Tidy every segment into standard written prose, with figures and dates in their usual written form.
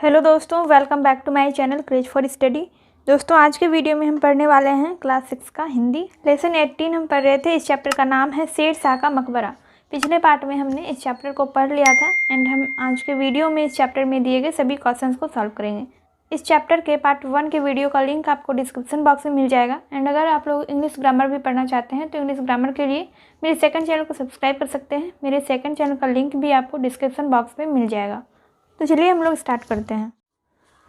Hello दोस्तों, welcome back to my channel craze for study. दोस्तों, आज के वीडियो में हम पढ़ने वाले हैं क्लास 6 का हिंदी लेसन 18 हम पढ़ रहे थे। इस चैप्टर का नाम है शेर शाह का मकबरा। पिछले पार्ट में हमने इस चैप्टर को पढ़ लिया था एंड हम आज के वीडियो में इस चैप्टर में दिए गए सभी क्वेश्चंस को सॉल्व करेंगे। इस चैप्टर के पार्ट 1 के वीडियो का लिंक आपको डिस्क्रिप्शन बॉक्स में मिल जाएगा। एंड अगर आप लोग इंग्लिश ग्रामर भी पढ़ना चाहते हैं तो इंग्लिश ग्रामर के लिए मेरे सेकंड चैनल को सब्सक्राइब कर सकते हैं। मेरे सेकंड चैनल का लिंक भी आपको डिस्क्रिप्शन बॉक्स में मिल जाएगा। तो चलिए हम लोग स्टार्ट करते हैं।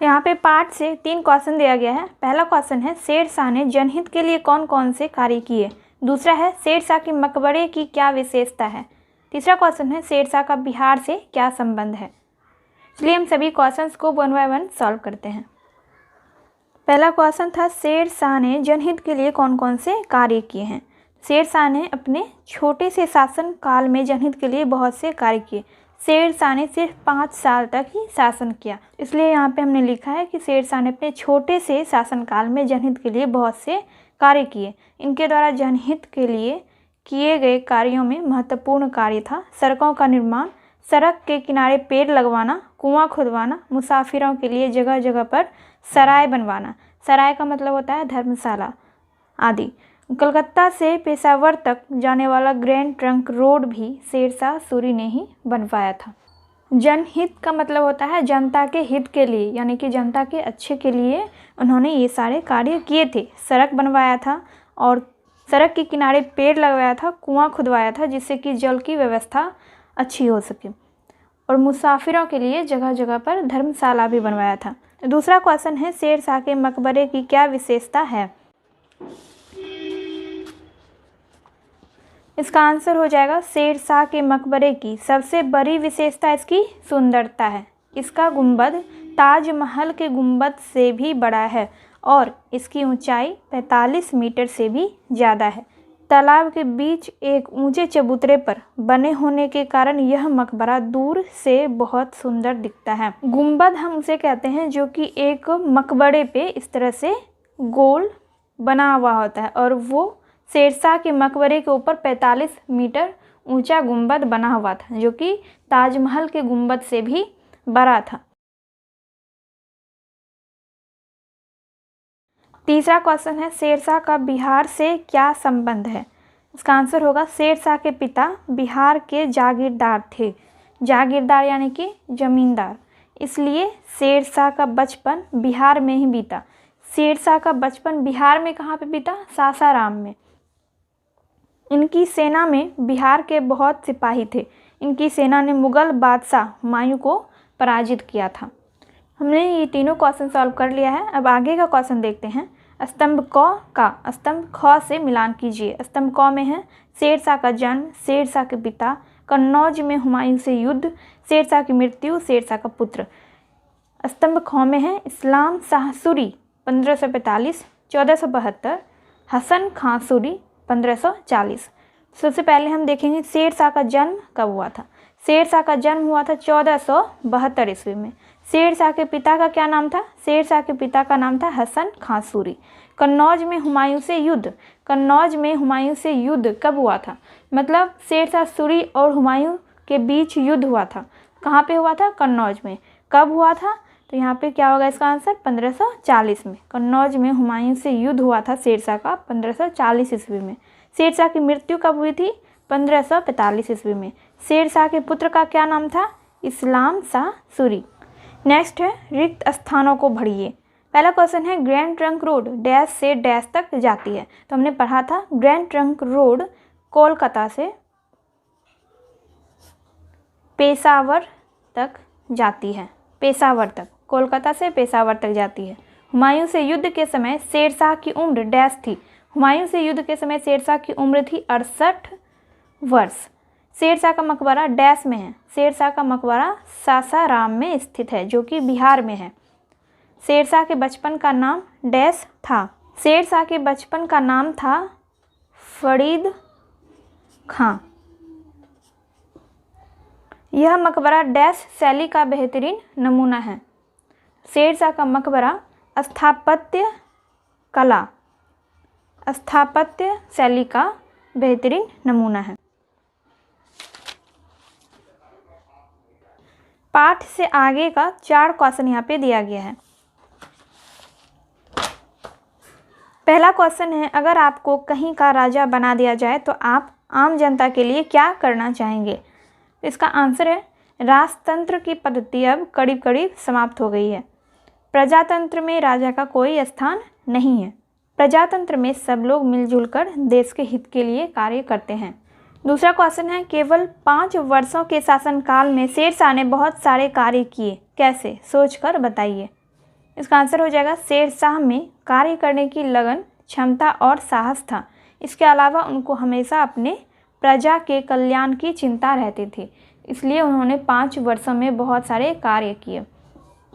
यहाँ पे पार्ट से 3 क्वेश्चन दिया गया है। पहला क्वेश्चन है शेर शाह ने जनहित के लिए कौन कौन से कार्य किए। दूसरा है शेर शाह के मकबरे की क्या विशेषता है। तीसरा क्वेश्चन है शेर शाह का बिहार से क्या संबंध है। चलिए हम सभी क्वेश्चंस को 1 बाय 1 सॉल्व करते हैं। पहला क्वेश्चन था शेर शाह ने जनहित के लिए कौन कौन से कार्य किए हैं। शेर शाह ने अपने छोटे से शासन काल में जनहित के लिए बहुत से कार्य किए। शेर शाह ने सिर्फ 5 साल तक ही शासन किया, इसलिए यहाँ पे हमने लिखा है कि शेर शाह ने अपने छोटे से शासनकाल में जनहित के लिए बहुत से कार्य किए। इनके द्वारा जनहित के लिए किए गए कार्यों में महत्वपूर्ण कार्य था सड़कों का निर्माण, सड़क के किनारे पेड़ लगवाना, कुआं खुदवाना, मुसाफिरों के लिए जगह जगह पर सराय बनवाना, सराय का मतलब होता है धर्मशाला आदि। कलकत्ता से पेशावर तक जाने वाला ग्रैंड ट्रंक रोड भी शेर शाह सूरी ने ही बनवाया था। जनहित का मतलब होता है जनता के हित के लिए, यानी कि जनता के अच्छे के लिए उन्होंने ये सारे कार्य किए थे। सड़क बनवाया था और सड़क के किनारे पेड़ लगवाया था, कुआं खुदवाया था जिससे कि जल की व्यवस्था अच्छी हो सके, और मुसाफिरों के लिए जगह जगह पर धर्मशाला भी बनवाया था। दूसरा क्वेश्चन है शेर शाह के मकबरे की क्या विशेषता है। इसका आंसर हो जाएगा शेर शाह के मकबरे की सबसे बड़ी विशेषता इसकी सुंदरता है। इसका गुंबद ताजमहल के गुंबद से भी बड़ा है और इसकी ऊंचाई 45 मीटर से भी ज़्यादा है। तालाब के बीच एक ऊंचे चबूतरे पर बने होने के कारण यह मकबरा दूर से बहुत सुंदर दिखता है। गुंबद हम उसे कहते हैं जो कि एक मकबरे पे इस तरह से गोल बना हुआ होता है, और वो शेर शाह के मकबरे के ऊपर 45 मीटर ऊंचा गुंबद बना हुआ था जो कि ताजमहल के गुंबद से भी बड़ा था। तीसरा क्वेश्चन है शेर शाह का बिहार से क्या संबंध है। इसका आंसर होगा शेर शाह के पिता बिहार के जागीरदार थे। जागीरदार यानी कि जमींदार, इसलिए शेर शाह का बचपन बिहार में ही बीता। शेर शाह का बचपन बिहार में कहाँ पे बीता? सासाराम में। इनकी सेना में बिहार के बहुत सिपाही थे। इनकी सेना ने मुगल बादशाह हुमायूं को पराजित किया था। हमने ये तीनों क्वेश्चन सॉल्व कर लिया है। अब आगे का क्वेश्चन देखते हैं। स्तंभ क का स्तंभ ख से मिलान कीजिए। स्तंभ क में है शेर शाह का जन्म, शेर शाह के पिता, कन्नौज में हुमायूं से युद्ध, शेर शाह की मृत्यु, शेर शाह का पुत्र। स्तंभ ख में है इस्लाम शाह सूरी 1545 1472, हसन खां सूरी 1540। सबसे पहले हम देखेंगे शेर शाह का जन्म कब हुआ था। शेर शाह का जन्म हुआ था 1472 ईस्वी में। शेर शाह के पिता का क्या नाम था? शेर शाह के पिता का नाम था हसन खां सूरी। कन्नौज में हुमायूं से युद्ध, कन्नौज में हुमायूं से युद्ध कब हुआ था? मतलब शेर शाह सूरी और हुमायूं के बीच युद्ध हुआ था। कहाँ पे हुआ था? कन्नौज में। कब हुआ था? तो यहाँ पे क्या होगा इसका आंसर? 1540 में। कन्नौज में हुमायूं से युद्ध हुआ था शेर शाह का 1540 ईस्वी में। शेर शाह की मृत्यु कब हुई थी? 1545 ईस्वी में। शेर शाह के पुत्र का क्या नाम था? इस्लाम शाह सूरी। नेक्स्ट है रिक्त स्थानों को भरिए। पहला क्वेश्चन है ग्रैंड ट्रंक रोड डैश से डैश तक जाती है। तो हमने पढ़ा था ग्रैंड ट्रंक रोड कोलकाता से पेशावर तक जाती है। पेशावर तक, कोलकाता से पेशावर तक जाती है। हुमायूं से युद्ध के समय शेर शाह की उम्र डैश थी। हुमायूं से युद्ध के समय शेर शाह की उम्र थी 68 वर्ष। शेर शाह का मकबरा डैश में है। शेर शाह का मकबरा सासाराम में स्थित है जो कि बिहार में है। शेर शाह के बचपन का नाम डैश था। शेर शाह के बचपन का नाम था फरीद खां। यह मकबरा डैश शैली का बेहतरीन नमूना है। शेर शाह का मकबरा स्थापत्य कला, स्थापत्य शैली का बेहतरीन नमूना है। पाठ से आगे का 4 क्वेश्चन यहाँ पे दिया गया है। पहला क्वेश्चन है, अगर आपको कहीं का राजा बना दिया जाए तो आप आम जनता के लिए क्या करना चाहेंगे? इसका आंसर है, राजतंत्र की पद्धति अब करीब करीब समाप्त हो गई है। प्रजातंत्र में राजा का कोई स्थान नहीं है। प्रजातंत्र में सब लोग मिलजुल कर देश के हित के लिए कार्य करते हैं। दूसरा क्वेश्चन है, केवल 5 वर्षों के शासनकाल में शेरशाह ने बहुत सारे कार्य किए, कैसे? सोचकर बताइए। इसका आंसर हो जाएगा, शेरशाह में कार्य करने की लगन, क्षमता और साहस था। इसके अलावा उनको हमेशा अपने प्रजा के कल्याण की चिंता रहती थी, इसलिए उन्होंने 5 वर्षों में बहुत सारे कार्य किए।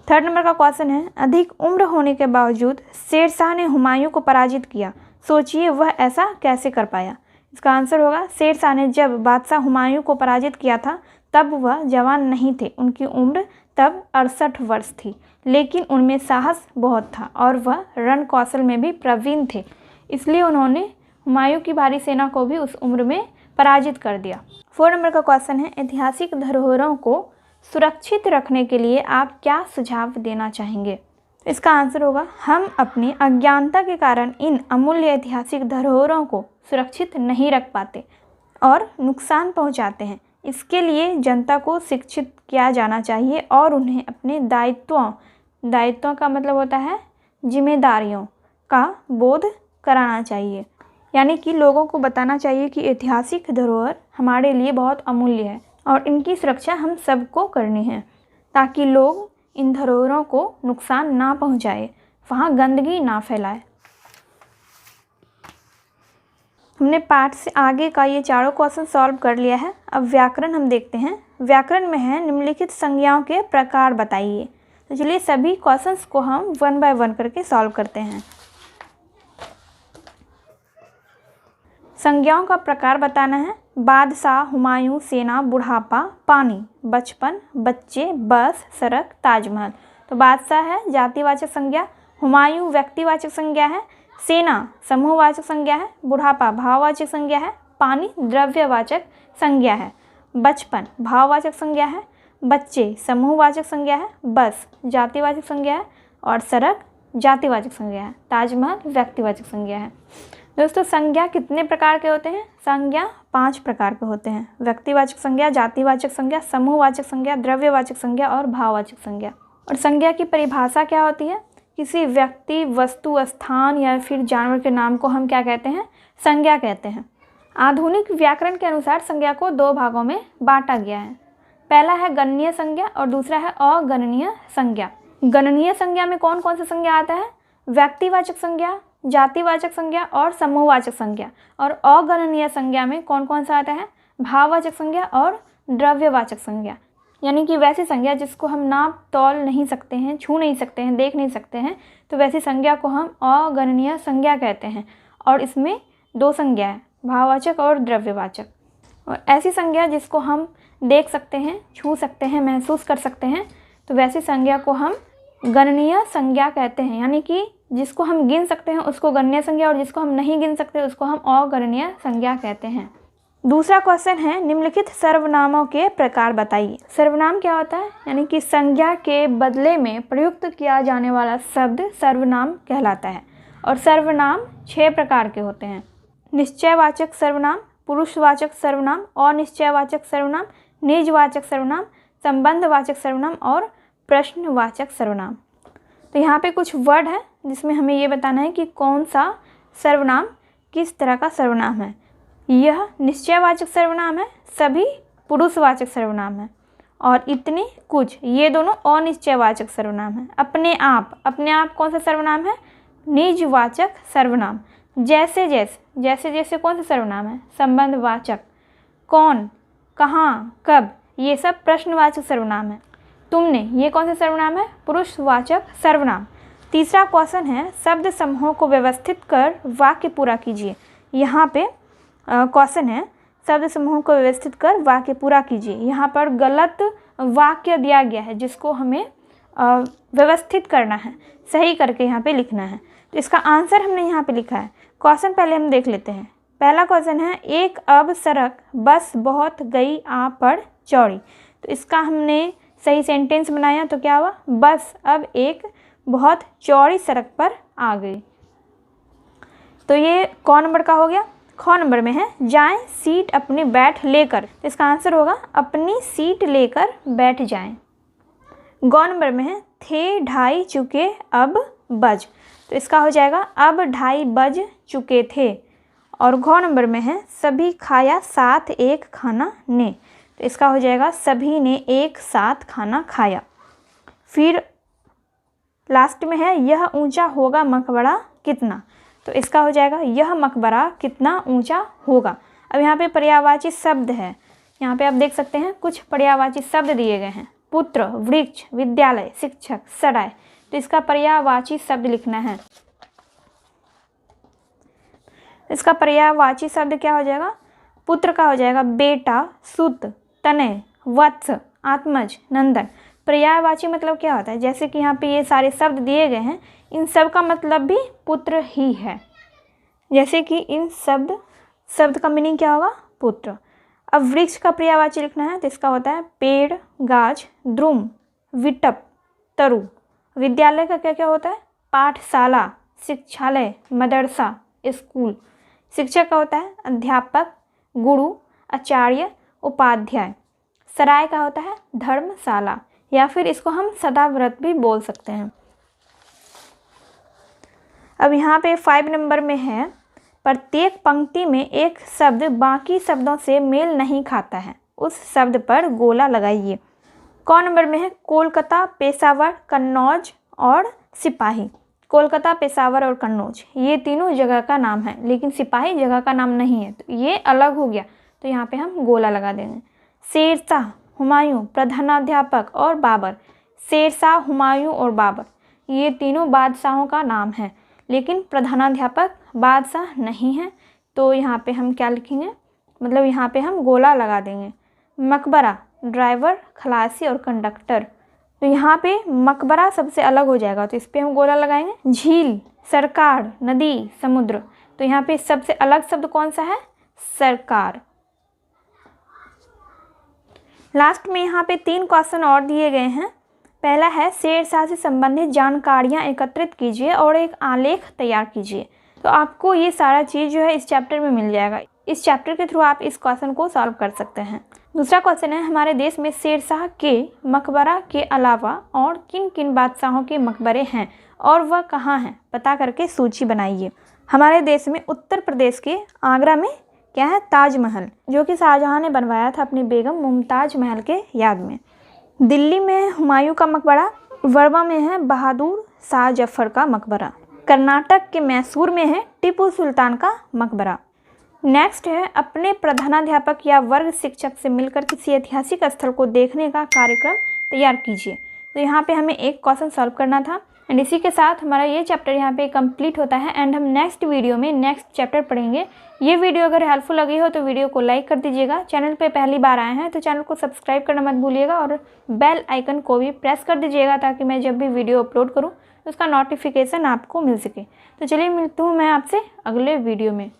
थर्ड नंबर का क्वेश्चन है, अधिक उम्र होने के बावजूद शेरशाह ने हुमायूं को पराजित किया, सोचिए वह ऐसा कैसे कर पाया? इसका आंसर होगा, शेरशाह ने जब बादशाह हुमायूं को पराजित किया था तब वह जवान नहीं थे। उनकी उम्र तब 68 वर्ष थी, लेकिन उनमें साहस बहुत था और वह रण कौशल में भी प्रवीण थे, इसलिए उन्होंने हुमायूं की भारी सेना को भी उस उम्र में पराजित कर दिया। 4 नंबर का क्वेश्चन है, ऐतिहासिक धरोहरों को सुरक्षित रखने के लिए आप क्या सुझाव देना चाहेंगे? इसका आंसर होगा, हम अपनी अज्ञानता के कारण इन अमूल्य ऐतिहासिक धरोहरों को सुरक्षित नहीं रख पाते और नुकसान पहुंचाते हैं। इसके लिए जनता को शिक्षित किया जाना चाहिए और उन्हें अपने दायित्वों का मतलब होता है जिम्मेदारियों का बोध कराना चाहिए। यानी कि लोगों को बताना चाहिए कि ऐतिहासिक धरोहर हमारे लिए बहुत अमूल्य है और इनकी सुरक्षा हम सबको करनी है, ताकि लोग इन धरोहरों को नुकसान ना पहुंचाए, वहाँ गंदगी ना फैलाए। हमने पाठ से आगे का ये चारों क्वेश्चन सॉल्व कर लिया है। अब व्याकरण हम देखते हैं। व्याकरण में है, निम्नलिखित संज्ञाओं के प्रकार बताइए। तो चलिए सभी क्वेश्चंस को हम 1 बाय 1 करके सॉल्व करते हैं। संज्ञाओं का प्रकार बताना है। बादशाह, हुमायूं, सेना, बुढ़ापा, पानी, बचपन, बच्चे, बस, सड़क, ताजमहल। तो बादशाह है जातिवाचक संज्ञा, हुमायूं व्यक्तिवाचक संज्ञा है, सेना समूहवाचक संज्ञा है, बुढ़ापा भाववाचक संज्ञा है, पानी द्रव्यवाचक संज्ञा है, बचपन भाववाचक संज्ञा है, बच्चे समूहवाचक संज्ञा है, बस जातिवाचक संज्ञा है और सड़क जातिवाचक संज्ञा है, ताजमहल व्यक्तिवाचक संज्ञा है। दोस्तों संज्ञा कितने प्रकार के होते हैं? संज्ञा 5 प्रकार के होते हैं। व्यक्तिवाचक संज्ञा, जातिवाचक संज्ञा, समूहवाचक संज्ञा, द्रव्यवाचक संज्ञा और भाववाचक संज्ञा। और संज्ञा की परिभाषा क्या होती है? किसी व्यक्ति, वस्तु, स्थान या फिर जानवर के नाम को हम क्या कहते हैं? संज्ञा कहते हैं। आधुनिक व्याकरण के अनुसार संज्ञा को 2 भागों में बांटा गया है। पहला है गणनीय संज्ञा और दूसरा है अगणनीय संज्ञा। गणनीय संज्ञा में कौन कौन सा संज्ञा आता है? व्यक्तिवाचक संज्ञा, जातिवाचक संज्ञा और समूहवाचक संज्ञा। और अगणनीय संज्ञा में कौन कौन सा आता है? भाववाचक संज्ञा और द्रव्यवाचक संज्ञा। यानी कि वैसी संज्ञा जिसको हम नाप तौल नहीं सकते हैं, छू नहीं सकते हैं, देख नहीं सकते हैं, तो वैसी संज्ञा को हम अगणनीय संज्ञा कहते हैं। और इसमें 2 संज्ञा है, भाववाचक और द्रव्यवाचक। और ऐसी संज्ञा जिसको हम देख सकते हैं, छू सकते हैं, महसूस कर सकते हैं, तो वैसी संज्ञा को हम गणनीय संज्ञा कहते हैं। यानी कि जिसको हम गिन सकते हैं उसको गणनीय संज्ञा और जिसको हम नहीं गिन सकते उसको हम अगणनीय संज्ञा कहते हैं। दूसरा क्वेश्चन है, निम्नलिखित सर्वनामों के प्रकार बताइए। सर्वनाम क्या होता है? यानी कि संज्ञा के बदले में प्रयुक्त किया जाने वाला शब्द सर्वनाम कहलाता है। और सर्वनाम 6 प्रकार के होते हैं। निश्चयवाचक सर्वनाम, पुरुषवाचक सर्वनाम, अनिश्चयवाचक सर्वनाम, निजवाचक सर्वनाम, संबंधवाचक सर्वनाम और प्रश्नवाचक सर्वनाम। तो यहाँ पे कुछ वर्ड है जिसमें हमें ये बताना है कि कौन सा सर्वनाम किस तरह का सर्वनाम है। यह निश्चयवाचक सर्वनाम है, सभी पुरुषवाचक सर्वनाम है। और इतने कुछ, ये दोनों अनिश्चयवाचक सर्वनाम है। अपने आप कौन सा सर्वनाम है? निजवाचक सर्वनाम। जैसे जैसे कौन सा सर्वनाम है? संबंधवाचक। कौन, कहाँ, कब, ये सब प्रश्नवाचक सर्वनाम है। तुमने, ये कौन सा सर्वनाम है? पुरुषवाचक सर्वनाम। तीसरा क्वेश्चन है, शब्द समूहों को व्यवस्थित कर वाक्य पूरा कीजिए। यहाँ पे क्वेश्चन है, शब्द समूहों को व्यवस्थित कर वाक्य पूरा कीजिए। यहाँ पर गलत वाक्य दिया गया है जिसको हमें व्यवस्थित करना है, सही करके यहाँ पे लिखना है। तो इसका आंसर हमने यहाँ पे लिखा है। क्वेश्चन पहले हम देख लेते हैं। पहला क्वेश्चन है, एक अब सड़क बस बहुत गई आ पड़ चौड़ी। तो इसका हमने सही सेंटेंस बनाया तो क्या हुआ, बस अब एक बहुत चौड़ी सड़क पर आ गई। तो ये कौन नंबर का हो गया, ख नंबर में है जाएं सीट अपनी बैठ लेकर, तो इसका आंसर होगा अपनी सीट लेकर बैठ जाएं। ग नंबर में है थे ढाई चुके अब बज, तो इसका हो जाएगा अब ढाई बज चुके थे। और घ नंबर में है सभी खाया साथ एक खाना ने, तो इसका हो जाएगा सभी ने एक साथ खाना खाया। फिर लास्ट में है यह ऊंचा होगा मकबरा कितना, तो इसका हो जाएगा यह मकबरा कितना ऊंचा होगा। अब यहाँ पे पर्यायवाची शब्द है, यहाँ पे आप देख सकते हैं कुछ पर्यायवाची शब्द दिए गए हैं, पुत्र, वृक्ष, विद्यालय, शिक्षक, सराय, तो इसका पर्यायवाची शब्द लिखना है। इसका पर्यायवाची शब्द क्या हो जाएगा, पुत्र का हो जाएगा बेटा, सुत, तनय, वत्स, आत्मज, नंदन। पर्यायवाची मतलब क्या होता है, जैसे कि यहाँ पे ये सारे शब्द दिए गए हैं, इन सब का मतलब भी पुत्र ही है। जैसे कि इन शब्द का मीनिंग क्या होगा, पुत्र। अब वृक्ष का पर्यायवाची लिखना है, तो इसका होता है पेड़, गाछ, द्रुम, विटप, तरु। विद्यालय का क्या क्या होता है, पाठशाला, शिक्षालय, मदरसा, स्कूल। शिक्षक का होता है अध्यापक, गुरु, आचार्य, उपाध्याय। सराय का होता है धर्मशाला, या फिर इसको हम सदाव्रत भी बोल सकते हैं। अब यहाँ पे 5 नंबर में है प्रत्येक पंक्ति में एक शब्द बाकी शब्दों से मेल नहीं खाता है, उस शब्द पर गोला लगाइए। कौन नंबर में है कोलकाता, पेशावर, कन्नौज और सिपाही। कोलकाता, पेशावर और कन्नौज ये तीनों जगह का नाम है, लेकिन सिपाही जगह का नाम नहीं है, तो ये अलग हो गया, तो यहाँ पे हम गोला लगा देंगे। शेरशाह, हुमायूं, प्रधानाध्यापक और बाबर। शेरशाह, हुमायूं और बाबर ये तीनों बादशाहों का नाम है, लेकिन प्रधानाध्यापक बादशाह नहीं है, तो यहाँ पे हम क्या लिखेंगे, मतलब यहाँ पे हम गोला लगा देंगे। मकबरा, ड्राइवर, खलासी और कंडक्टर, तो यहाँ पे मकबरा सबसे अलग हो जाएगा, तो इस पर हम गोला लगाएंगे। झील, सरकार, नदी, समुद्र, तो यहाँ पे सबसे अलग शब्द कौन सा है, सरकार। लास्ट में यहाँ पे 3 क्वेश्चन और दिए गए हैं। पहला है शेरशाह से संबंधित जानकारियाँ एकत्रित कीजिए और एक आलेख तैयार कीजिए। तो आपको ये सारा चीज़ जो है इस चैप्टर में मिल जाएगा, इस चैप्टर के थ्रू आप इस क्वेश्चन को सॉल्व कर सकते हैं। दूसरा क्वेश्चन है हमारे देश में शेरशाह के मकबरा के अलावा और किन किन बादशाहों के मकबरे हैं और वह कहाँ हैं, पता करके सूची बनाइए। हमारे देश में उत्तर प्रदेश के आगरा में क्या है, ताजमहल, जो कि शाहजहां ने बनवाया था अपनी बेगम मुमताज महल के याद में। दिल्ली में है हुमायूं का मकबरा। वर्मा में है बहादुर शाह जफर का मकबरा। कर्नाटक के मैसूर में है टीपू सुल्तान का मकबरा। नेक्स्ट है अपने प्रधानाध्यापक या वर्ग शिक्षक से मिलकर किसी ऐतिहासिक स्थल को देखने का कार्यक्रम तैयार कीजिए। तो यहाँ पे हमें एक क्वेश्चन सॉल्व करना था, एंड इसी के साथ हमारा ये चैप्टर यहाँ पे कंप्लीट होता है, एंड हम नेक्स्ट वीडियो में नेक्स्ट चैप्टर पढ़ेंगे। ये वीडियो अगर हेल्पफुल लगी हो तो वीडियो को लाइक कर दीजिएगा। चैनल पे पहली बार आए हैं तो चैनल को सब्सक्राइब करना मत भूलिएगा, और बेल आइकन को भी प्रेस कर दीजिएगा ताकि मैं जब भी वीडियो अपलोड करूँ तो उसका नोटिफिकेशन आपको मिल सके। तो चलिए मिलती हूँ मैं आपसे अगले वीडियो में।